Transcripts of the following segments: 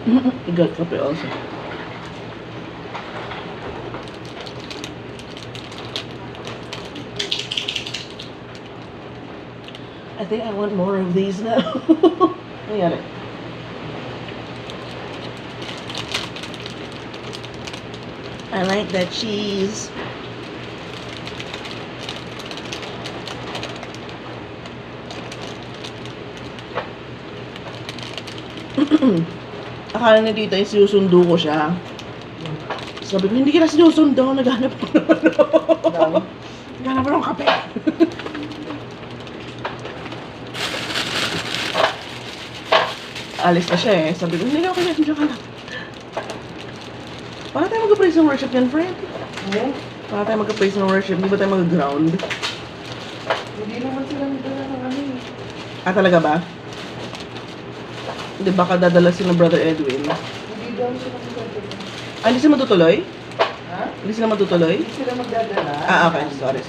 You got coffee also. I think I want more of these now. Nangyari. I like that cheese. Akala na dito ay sinusundo ko siya. Sabi ko, hindi kita sinusundo. Naghanap ko naman. Naghanap ko ng kape. Alis na siya eh. Sabi ko, hindi ka okay, nandiyan ka lang. Paano tayo mag-praise ng worship yan, friend? Paano tayo mag-praise ng worship? Hindi ba tayo mag-ground? Hindi naman sila nagdala ng ano eh. Ah, talaga ba? Hindi, baka dadala si na Brother Edwin. Hindi daw sila magdadala. Ah, hindi sila matutuloy? Ha? Hindi sila matutuloy? Hindi sila magdadala. Ah, okay. Sorry.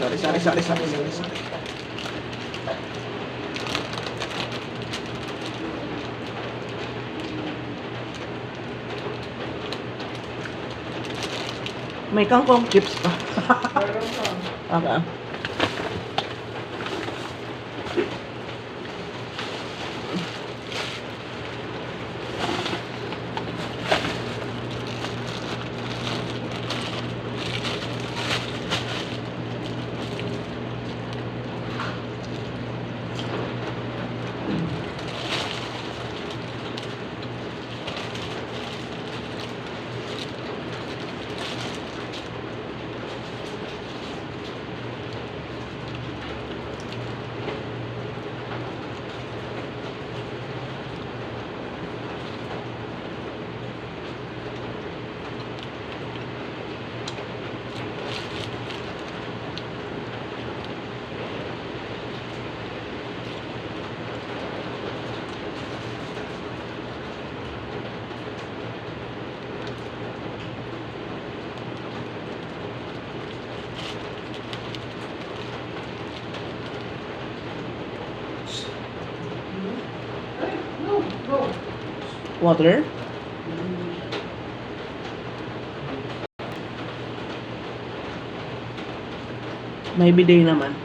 May kangkong chips pa. Meron ka. Okay. Go. Water? May bidet naman.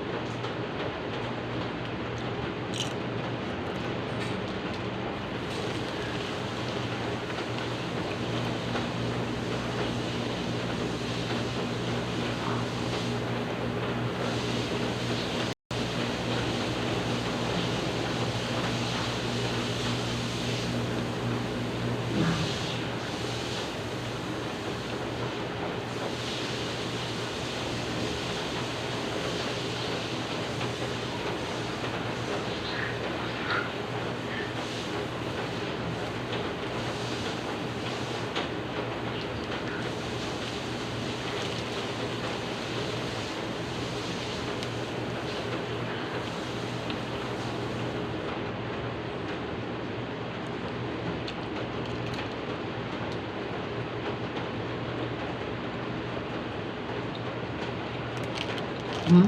Hmm?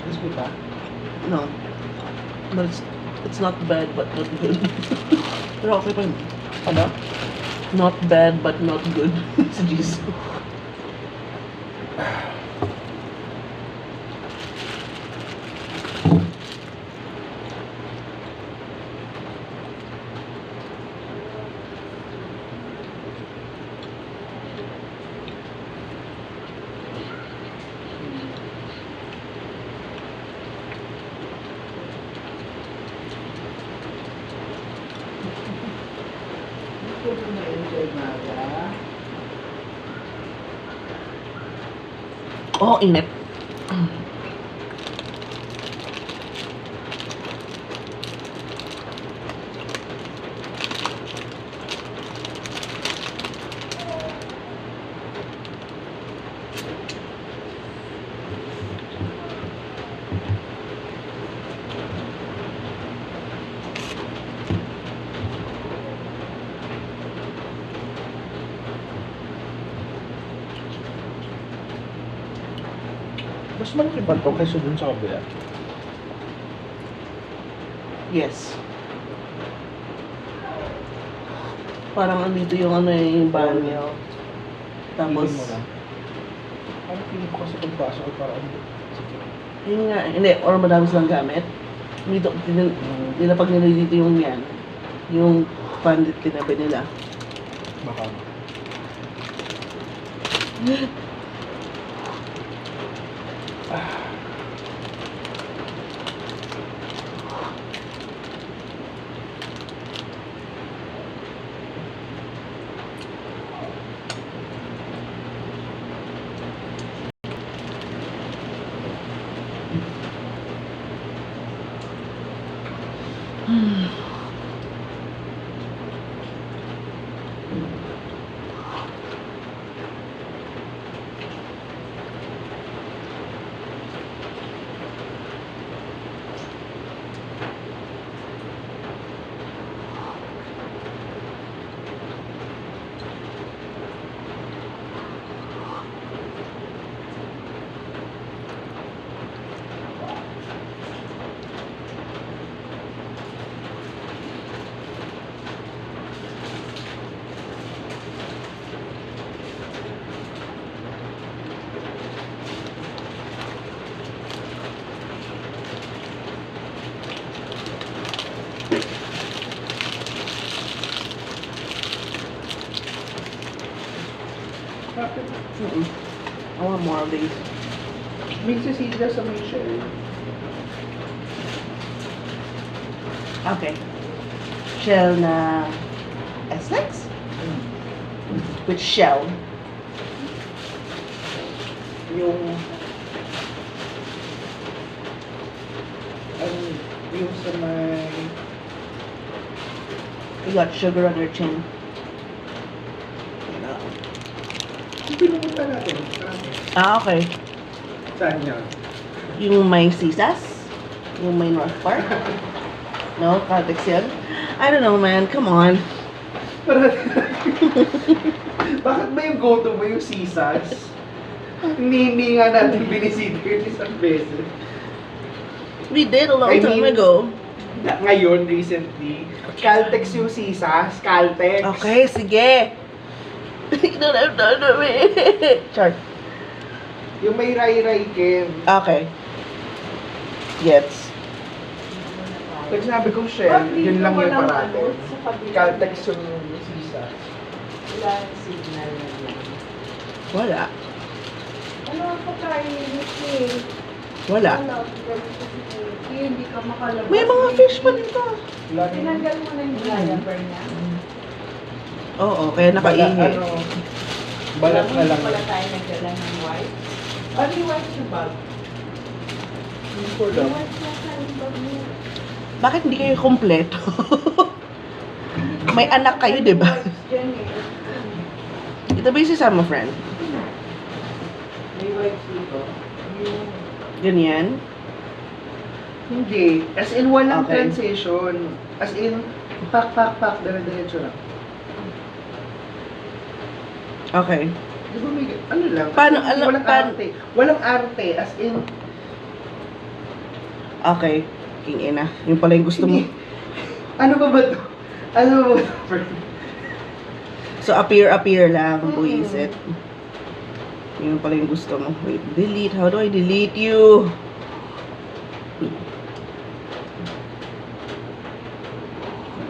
Crispy pa? No. But it's not bad but not good. Pero okay pa yun. Ano? Not bad but not good. Sa Jis. Gusto mo na-enjoy Mara? Oh, init. Mas malaki ba ito kaysa dun sa kabila? Yes. Parang andito yung ano yung banyo. Tapos, Feeling mo lang. Parang feeling ko kasi pagpasok ko parang sige. yun nga, hindi, or madami silang gamit. Dito, nila pag nila dito yung yan, yung pandit tinabi nila. Baka. Bakit? I want more of these. May sisila sa may shell. Okay. Shell na Essex? Which shell? Yung... yung sa may... You got sugar on your chin. Yung pinupunta natin. Ah, okay. Saan yan? Yung may sisas? Yung may North Park? No? Caltex yun? I don't know, man. Come on. Bakit ba yung go-to mo yung sisas? Hindi nga natin binisita yun isang beses. We did a long I time mean- ago. Ngayon, recently, Caltex yung sisas. Caltex. Okay, sige. You don't have to do it. Char. Yung may ray-ray Ken. Okay. Gets. Pag sinabi kong shell, yun lang yung parate. Caltex yung sisas. Wala yung signal na yan. Wala. Ano ang pagkainit eh? Wala. Hindi ka makalabas. May mga fish pa dito. Tinanggal mo na yung diaper niya. Oo, kaya nakaihi. Balat na lang. Wala tayo nagdala ng white. Ano yung white yung bag? For Yung lang. white na sa yung bag mo. Bakit hindi kayo kompleto? May anak kayo, di ba? Diyan eh. Ito ba yung sasama, friend? May white dito. Yung... Ganyan? Hindi. As in, walang Okay. transition. As in, pak, dire-diretso lang. Okay. Di ba may, ano lang? Paano- as in, alam- walang paano- arte. Walang arte. As in, Okay. King ina. Yung pala yung gusto mo. hindi. Ano ba to? Ano ba to, friend? So, appear lang. Buisit. Yun pala yung gusto mo. Wait, delete. How do I delete you?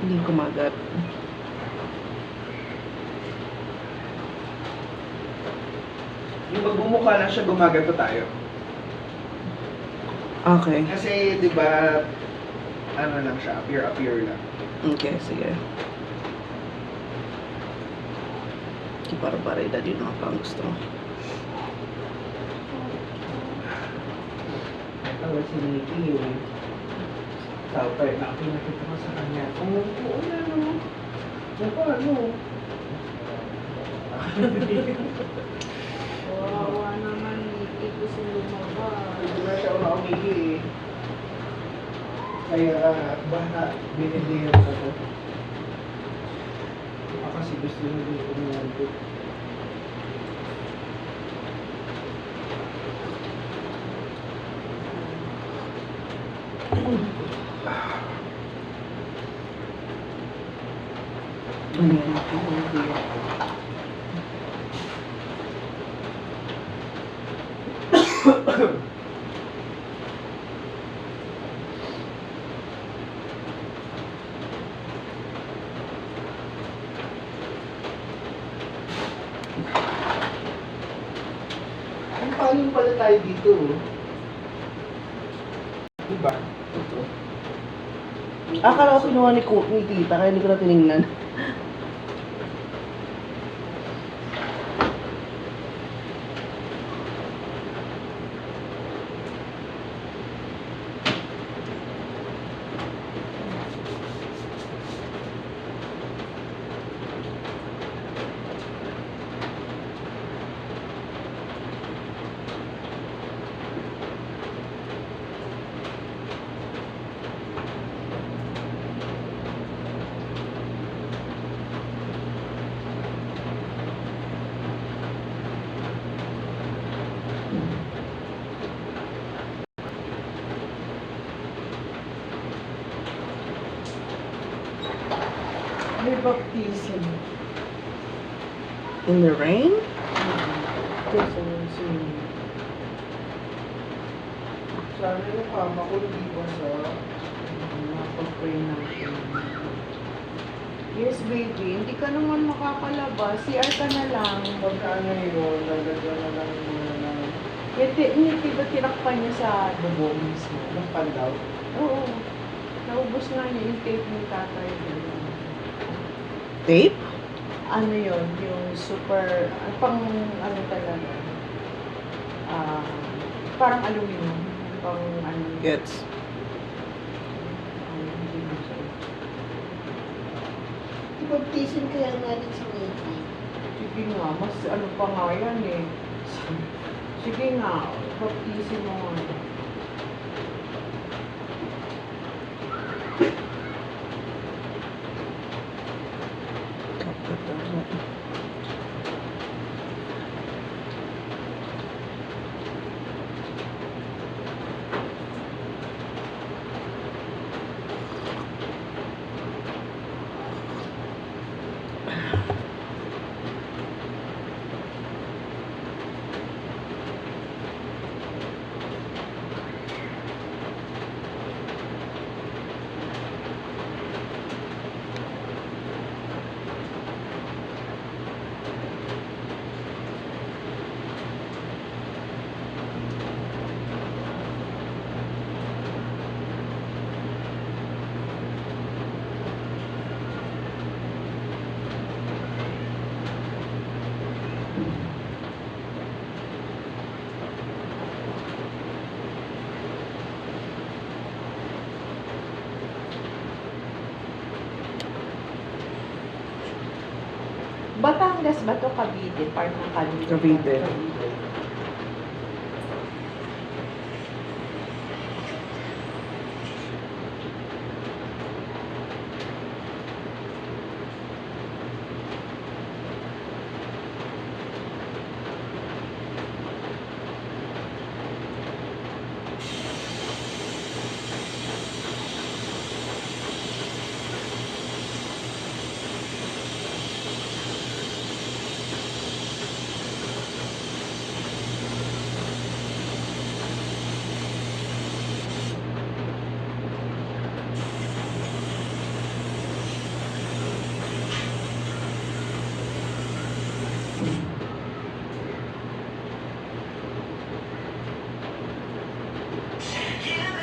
Hindi kumagat. Yung pag bumukha lang siya, gumagato tayo. Okay. Kasi, di ba, ano lang siya, appear lang. Okay, sige. Kibarbaridad yun mga pang gusto mo. Tawag si Nikki yung Salper, nakapinakita ko sa kanya. Oo na, no? Paano? Wawa naman. Hindi gusto lumabas. Hindi na siya una umihi eh. Kaya, baka binidihan ko to. Kasi gusto niya din kumunto. Ano yan? Ang paling pala tayo dito. Diba? Ito. Akala ko pinuha ni tita, kaya hindi ko na tinignan. May baptism. In the rain? Kasi yung swimming. Sana yung kama ko hindi ba sa Napag-pray natin. Yes, baby. Hindi ka naman makakalabas. CR ka na lang. pagkaano yun, lalagyan na lang muna ng Hindi ba tinakpan niya sa bubong mismo? pandaw. Oo. Naubos nga niya yung tape ng tatay. Tape? Ano yun? Yung super, pang ano talaga. Parang aluminum. Pang ano. Gets. Hindi mo siya. Ibaptisin kaya natin si Nikki. Sige nga, mas ano pa nga yan eh. Sige nga, baptisin mo nga. Batangas ba to Cavite? Part ng Cavite. Cavite.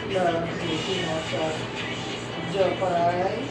Na Nikki nasa Japay.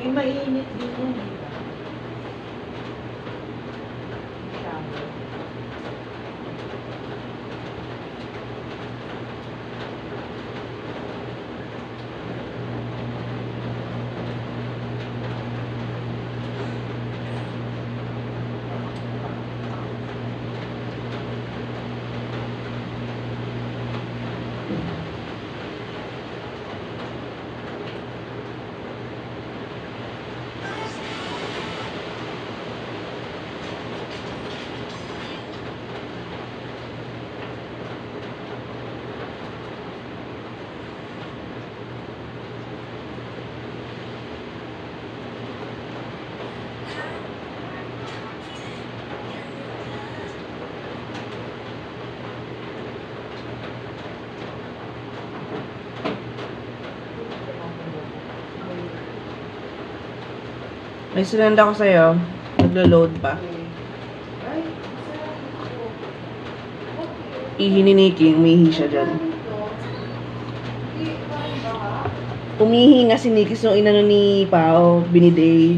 May mainit dito. Shower. May sinend ako sa'yo. Naglo-load pa. Ay, masarap ito. Okay. Ihi ni Nikki. Umihi siya dyan. Hindi, parang baka. Umihi nga si Nikki. So, inano ni Pao. Biniday.